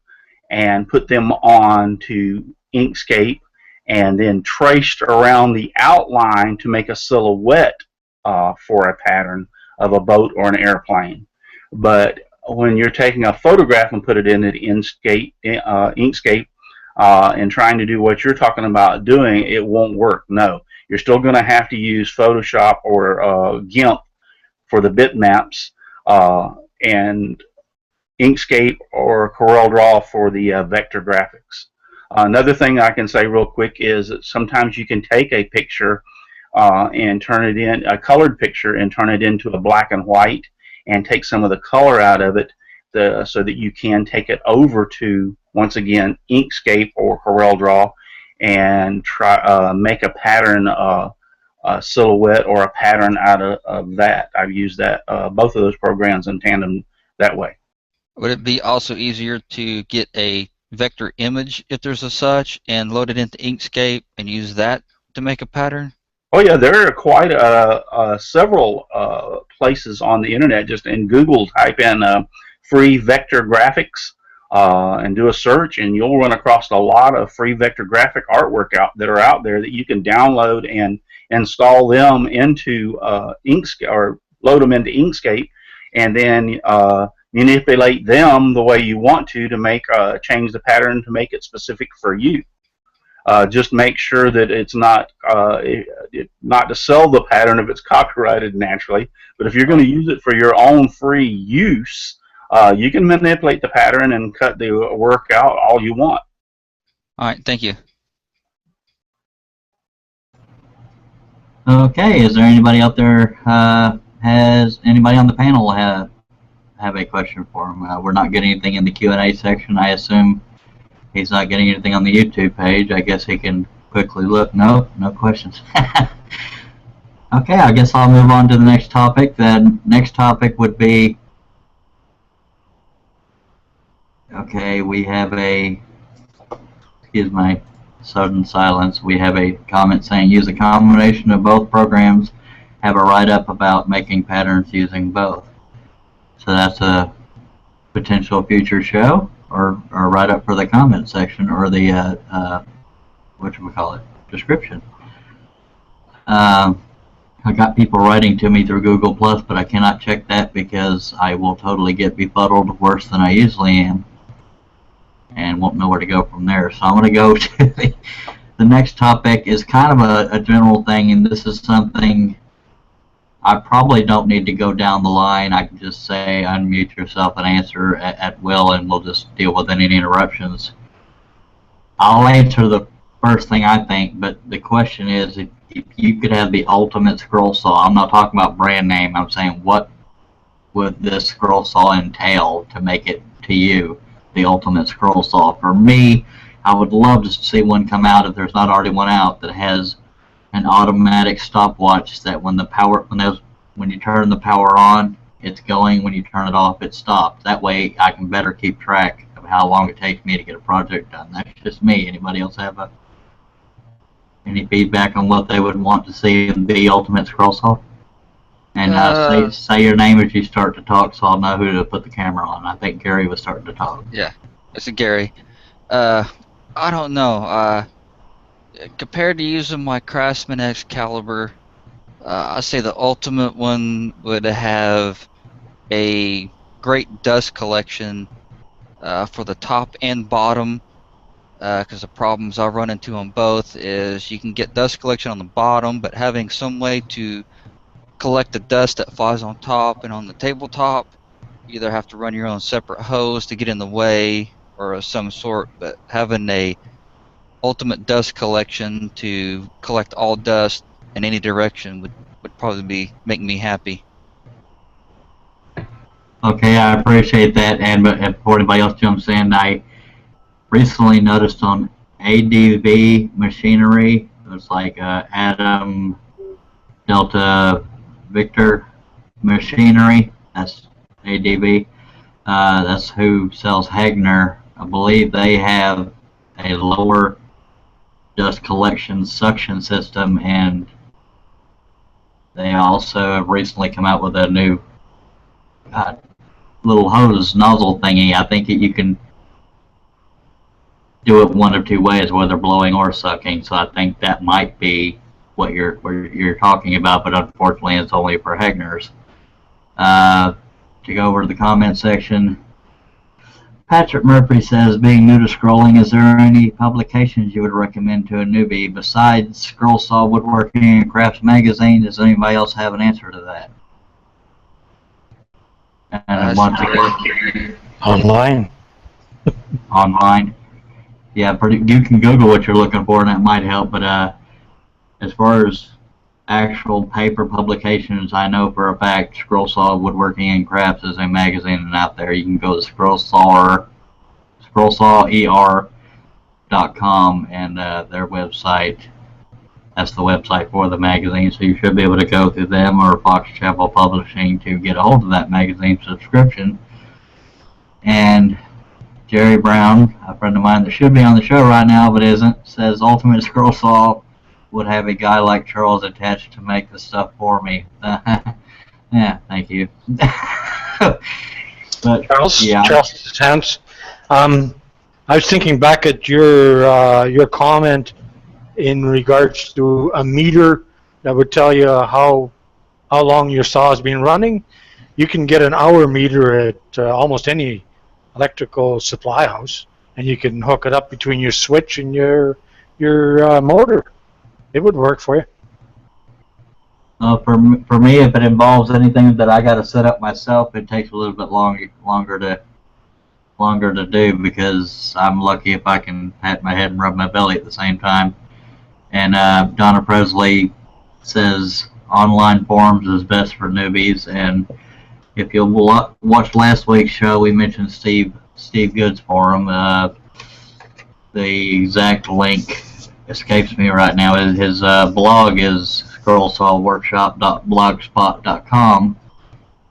and put them onto Inkscape and then traced around the outline to make a silhouette for a pattern of a boat or an airplane. But when you're taking a photograph and put it into Inkscape and trying to do what you're talking about doing, it won't work. No. You're still going to have to use Photoshop or GIMP for the bitmaps, and Inkscape or CorelDRAW for the vector graphics. Another thing I can say real quick is that sometimes you can take a picture and turn it in, a colored picture, and turn it into a black and white, and take some of the color out of it so that you can take it over to, once again, Inkscape or CorelDRAW, and try make a pattern, a silhouette or a pattern out of that. I've used that both of those programs in tandem that way. Would it be also easier to get a vector image, if there's a such, and load it into Inkscape and use that to make a pattern? Oh yeah, there are quite several places on the internet. Just in Google, type in free vector graphics and do a search, and you'll run across a lot of free vector graphic artwork that are out there that you can download and install them into Inkscape, or load them into Inkscape, and then manipulate them the way you want to make change the pattern to make it specific for you. Just make sure that it's not not to sell the pattern if it's copyrighted naturally, but if you're going to use it for your own free use, you can manipulate the pattern and cut the work out all you want. All right, thank you. Okay, is there anybody out there, has anybody on the panel have a question for him? We're not getting anything in the Q&A section. I assume he's not getting anything on the YouTube page. I guess he can quickly look. No questions. Okay, I guess I'll move on to the next topic. The next topic would be Okay, we have a, excuse my sudden silence, we have a comment saying use a combination of both programs, have a write-up about making patterns using both. So that's a potential future show, or write-up for the comment section, or the, whatchamacallit, description. I got people writing to me through Google Plus, but I cannot check that because I will totally get befuddled worse than I usually am, and won't know where to go from there. So I'm going to go to the next topic. Is kind of a general thing, and this is something I probably don't need to go down the line. I can just say unmute yourself and answer at will, and we'll just deal with any interruptions. I'll answer the first thing I think, but the question is, if you could have the ultimate scroll saw, I'm not talking about brand name, I'm saying what would this scroll saw entail to make it to you the ultimate scroll saw? For me, I would love to see one come out, if there's not already one out, that has an automatic stopwatch that when you turn the power on, it's going, when you turn it off, it stops. That way I can better keep track of how long it takes me to get a project done. That's just me. Anybody else have any feedback on what they would want to see in the ultimate scroll saw? And say your name as you start to talk, so I'll know who to put the camera on. I think Gary was starting to talk. Yeah, it's a Gary. I don't know. Compared to using my Craftsman Excalibur, I say the ultimate one would have a great dust collection for the top and bottom. Because the problems I run into on both is you can get dust collection on the bottom, but having some way to collect the dust that flies on top and on the tabletop, you either have to run your own separate hose to get in the way or of some sort, but having a ultimate dust collection to collect all dust in any direction would probably make me happy. Okay, I appreciate that, and but before anybody else jumps in, I recently noticed on ADV machinery, it's like Adam Delta Victor machinery, that's ADV, that's who sells Hagner. I believe they have a lower dust collection suction system, and they also have recently come out with a new little hose nozzle thingy. I think you can do it one of two ways, whether blowing or sucking. So I think that might be what you're talking about, but unfortunately it's only for Hagners. To go over to the comment section, Patrick Murphy says, being new to scrolling, is there any publications you would recommend to a newbie besides Scroll Saw, Woodworking, and Crafts Magazine? Does anybody else have an answer to that? And once again, Online. Online. Yeah, you can Google what you're looking for, and that might help. But as far as actual paper publications, I know for a fact Scroll Saw, Woodworking, and Crafts is a magazine, and out there you can go to scrollsawer.com and their website. That's the website for the magazine, so you should be able to go through them or Fox Chapel Publishing to get a hold of that magazine subscription. And Jerry Brown, a friend of mine that should be on the show right now but isn't, says Ultimate Scroll Saw would have a guy like Charles attached to make the stuff for me. Yeah, thank you. But, Charles, yeah. Charles Chance. I was thinking back at your comment in regards to a meter that would tell you how long your saw has been running. You can get an hour meter at almost any electrical supply house, and you can hook it up between your switch and your motor. It would work for you. For me, if it involves anything that I got to set up myself, it takes a little bit longer to do, because I'm lucky if I can pat my head and rub my belly at the same time. And Donna Presley says online forums is best for newbies. And if you'll watch last week's show, we mentioned Steve Good's forum. The exact link escapes me right now. His blog is scrollsawworkshop.blogspot.com,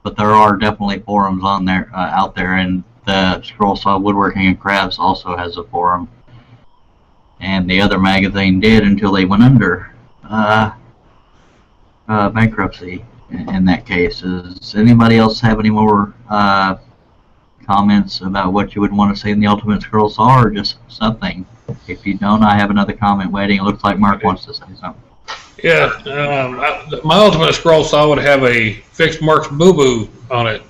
but there are definitely forums on there out there, and the Scroll Saw Woodworking and Crafts also has a forum, and the other magazine did until they went under bankruptcy. In that case, does anybody else have any more comments about what you would want to see in the Ultimate Scroll Saw, or just something? If you don't, I have another comment waiting. It looks like Mark wants to say something. Yeah, my Ultimate Scroll Saw would have a fixed Mark's Boo Boo on it.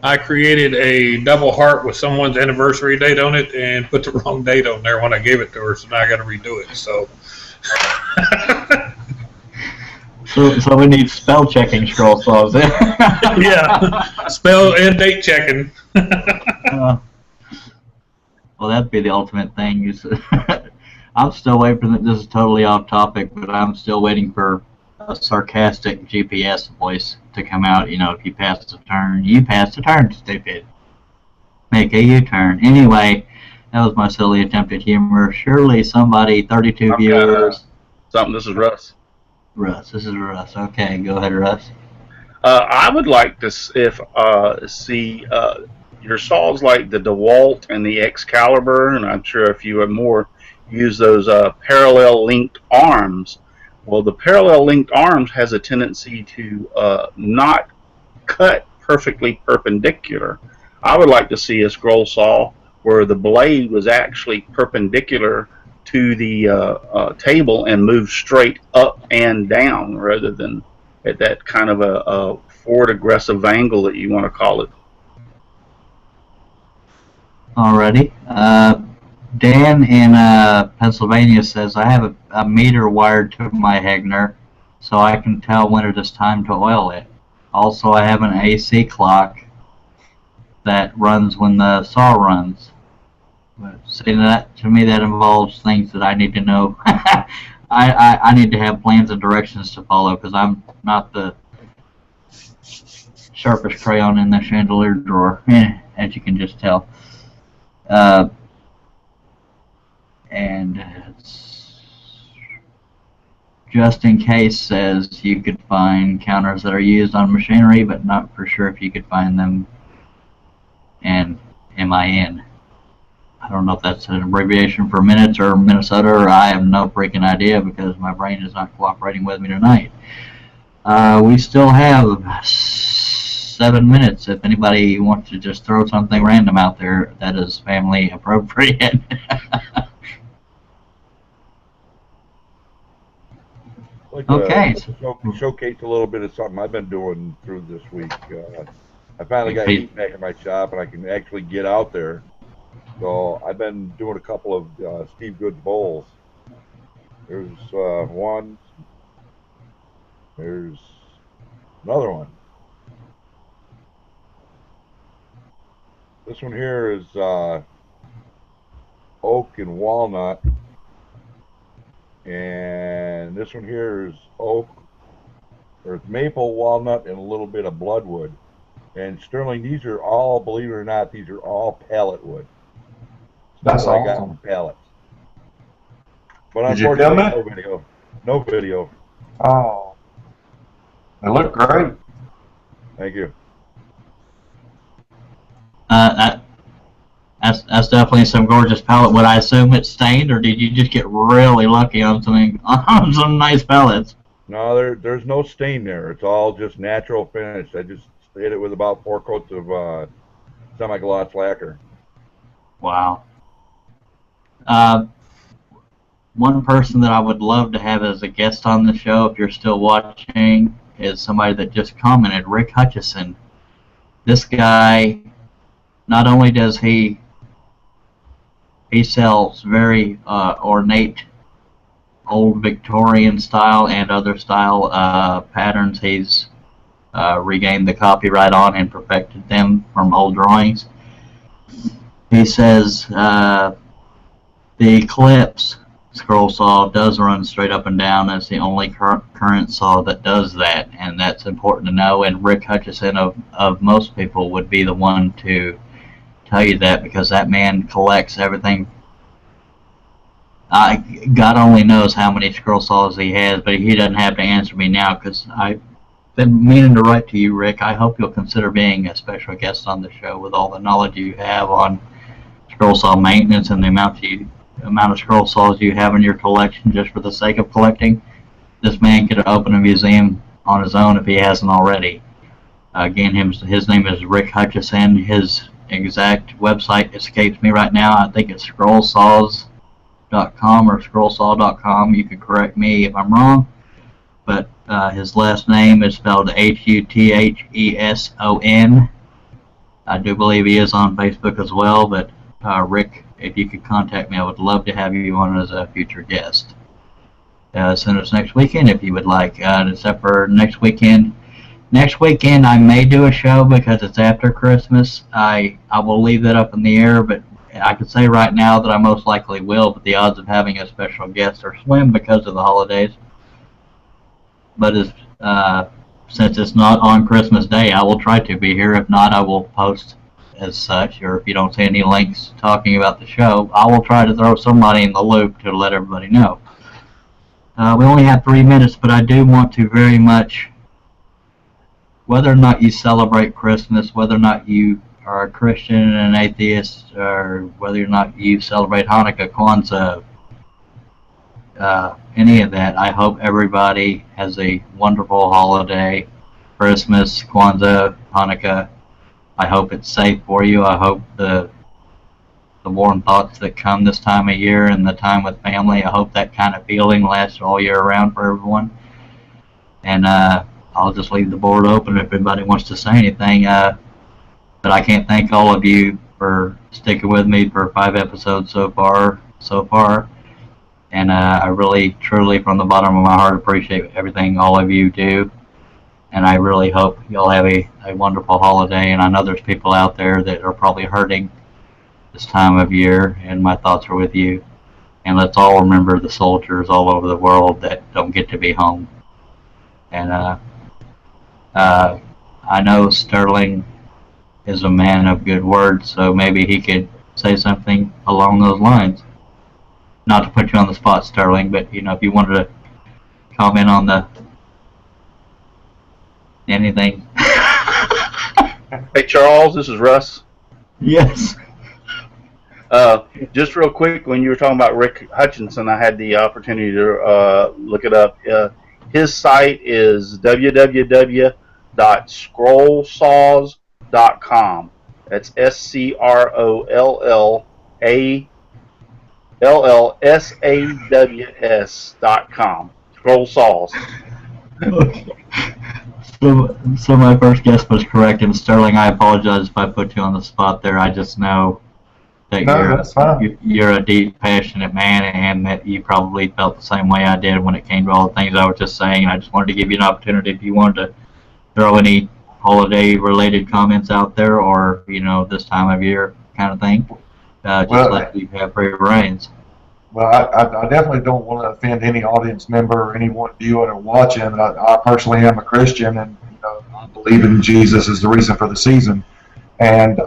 I created a double heart with someone's anniversary date on it and put the wrong date on there when I gave it to her, so now I got to redo it. So. So we need spell checking Scroll Saws. Yeah, spell and date checking. Well, that'd be the ultimate thing. I'm still waiting for this is totally off topic, but I'm still waiting for a sarcastic GPS voice to come out. You know, if you pass the turn, you pass the turn, stupid. Make a U-turn. Anyway, that was my silly attempt at humor. Surely somebody, 32 viewers. This is Russ. Russ, this is Russ. Okay, go ahead, Russ. I would like to see your saws like the DeWalt and the Excalibur, and I'm sure if you have more, use those parallel linked arms. Well, the parallel linked arms has a tendency to not cut perfectly perpendicular. I would like to see a scroll saw where the blade was actually perpendicular to the table and move straight up and down rather than at that kind of a forward aggressive angle that you want to call it. Alrighty. Dan in Pennsylvania says, I have a meter wired to my Hegner so I can tell when it is time to oil it. Also, I have an AC clock that runs when the saw runs. But saying that, to me, that involves things that I need to know. I need to have plans and directions to follow because I'm not the sharpest crayon in the chandelier drawer, as you can just tell. And just in case says you could find counters that are used on machinery, but not for sure if you could find them in MIN. I don't know if that's an abbreviation for minutes or Minnesota, or I have no freaking idea because my brain is not cooperating with me tonight. We still have 7 minutes. If anybody wants to just throw something random out there that is family appropriate. Okay. Showcase a little bit of something I've been doing through this week. I finally got heat back in my shop, and I can actually get out there. So I've been doing a couple of Steve Goods bowls. There's one. There's another one. This one here is oak and walnut. And this one here is oak, or it's maple, walnut, and a little bit of bloodwood. And Sterling, these are all, believe it or not, these are all pallet wood. That's what awesome. I got on pallets. But Did you film unfortunately, it? no video. No video. Oh, they look great. Thank you. That's definitely some gorgeous palette. Would I assume it's stained, or did you just get really lucky on some nice pellets? No, there's no stain there. It's all just natural finish. I just hit it with about 4 coats of semi-gloss lacquer. Wow. One person that I would love to have as a guest on the show, if you're still watching, is somebody that just commented, Rick Hutchison. This guy, not only does he sells very ornate old Victorian style and other style patterns he's regained the copyright on and perfected them from old drawings. He says the Eclipse scroll saw does run straight up and down as the only current saw that does that, and that's important to know. And Rick Hutchison of most people would be the one to tell you that, because that man collects everything. God only knows how many scroll saws he has, but he doesn't have to answer me now because I been meaning to write to you, Rick. I hope you'll consider being a special guest on the show with all the knowledge you have on scroll saw maintenance and the amount of scroll saws you have in your collection just for the sake of collecting. This man could open a museum on his own if he hasn't already. Again, his name is Rick Hutchison. His exact website escapes me right now. I think it's scrollsaws.com or scrollsaw.com. You can correct me if I'm wrong. But his last name is spelled Hutheson. I do believe he is on Facebook as well. But Rick, if you could contact me, I would love to have you on as a future guest. As soon as next weekend, if you would like. Except for next weekend. Next weekend, I may do a show because it's after Christmas. I will leave that up in the air, but I could say right now that I most likely will, but the odds of having a special guest are slim because of the holidays. But since it's not on Christmas Day, I will try to be here. If not, I will post as such, or if you don't see any links talking about the show, I will try to throw somebody in the loop to let everybody know. We only have 3 minutes, but I do want to very much, whether or not you celebrate Christmas, whether or not you are a Christian and an atheist, or whether or not you celebrate Hanukkah, Kwanzaa, any of that, I hope everybody has a wonderful holiday, Christmas, Kwanzaa, Hanukkah. I hope it's safe for you. I hope the warm thoughts that come this time of year and the time with family, I hope that kind of feeling lasts all year round for everyone. And I'll just leave the board open if anybody wants to say anything. But I can't thank all of you for sticking with me for 5 episodes so far. And I really, truly, from the bottom of my heart, appreciate everything all of you do. And I really hope you'll have a wonderful holiday. And I know there's people out there that are probably hurting this time of year, and my thoughts are with you. And let's all remember the soldiers all over the world that don't get to be home. And I know Sterling is a man of good words, so maybe he could say something along those lines. Not to put you on the spot, Sterling, but if you wanted to comment on anything. Hey, Charles, this is Russ. Yes. Just real quick, when you were talking about Rick Hutchinson, I had the opportunity to look it up. His site is www.scrollsaws.com. That's SCROLLSAWS.com. Scroll Saws. Okay. So my first guess was correct, and Sterling, I apologize if I put you on the spot there. I just know that you're a deep, passionate man, and that you probably felt the same way I did when it came to all the things I was just saying. And I just wanted to give you an opportunity if you wanted to throw any holiday-related comments out there, or this time of year kind of thing. Let you have free reins. Well, I definitely don't want to offend any audience member or anyone viewing or watching. I personally am a Christian, and I believe in Jesus as the reason for the season. And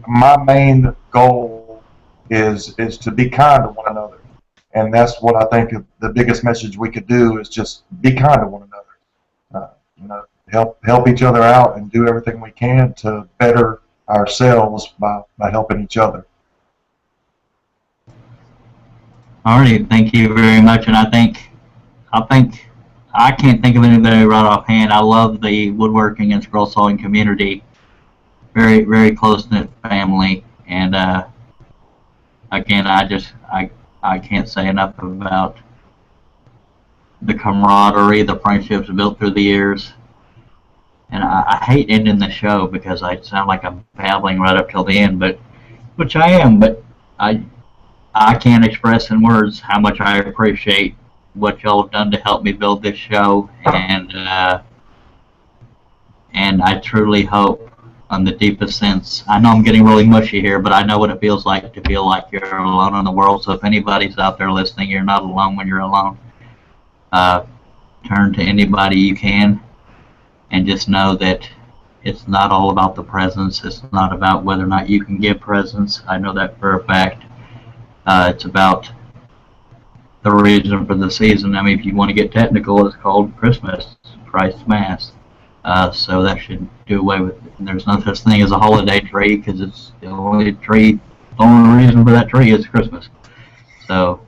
my main goal is to be kind to one another, and that's what I think the biggest message we could do is just be kind to one another. Help each other out and do everything we can to better ourselves by helping each other. Alrighty, thank you very much, and I think I can't think of anybody right offhand. I love the woodworking and scroll sawing community. Very, very close-knit family, and again, I can't say enough about the camaraderie, the friendships built through the years. And I hate ending the show because I sound like I'm babbling right up till the end, which I am, but I can't express in words how much I appreciate what y'all have done to help me build this show, and I truly hope, on the deepest sense, I know I'm getting really mushy here, but I know what it feels like to feel like you're alone in the world. So if anybody's out there listening, you're not alone when you're alone. Turn to anybody you can, and just know that it's not all about the presents. It's not about whether or not you can give presents. I know that for a fact. It's about the reason for the season. I mean, if you want to get technical, it's called Christmas. Christ's Mass. So that should do away with it. And there's no such thing as a holiday tree because it's the only tree. The only reason for that tree is Christmas. So,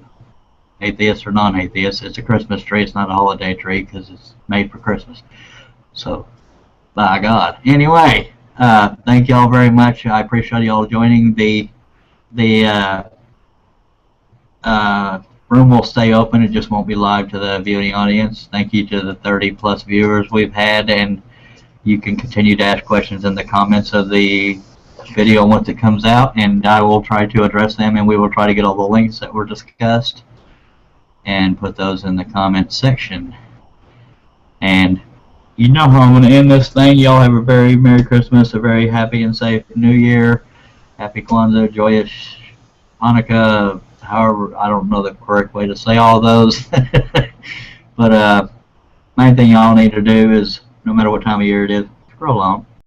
atheist or non-atheist, it's a Christmas tree. It's not a holiday tree because it's made for Christmas. So, by God. Anyway, thank y'all very much. I appreciate y'all joining. The room will stay open. It just won't be live to the viewing audience. Thank you to the 30+ viewers we've had, and you can continue to ask questions in the comments of the video once it comes out, and I will try to address them, and we will try to get all the links that were discussed and put those in the comments section. And you know how I'm going to end this thing. Y'all have a very Merry Christmas, a very happy and safe New Year. Happy Kwanzaa, joyous Hanukkah, however, I don't know the correct way to say all those. But main thing y'all need to do is, no matter what time of year it is, scroll on.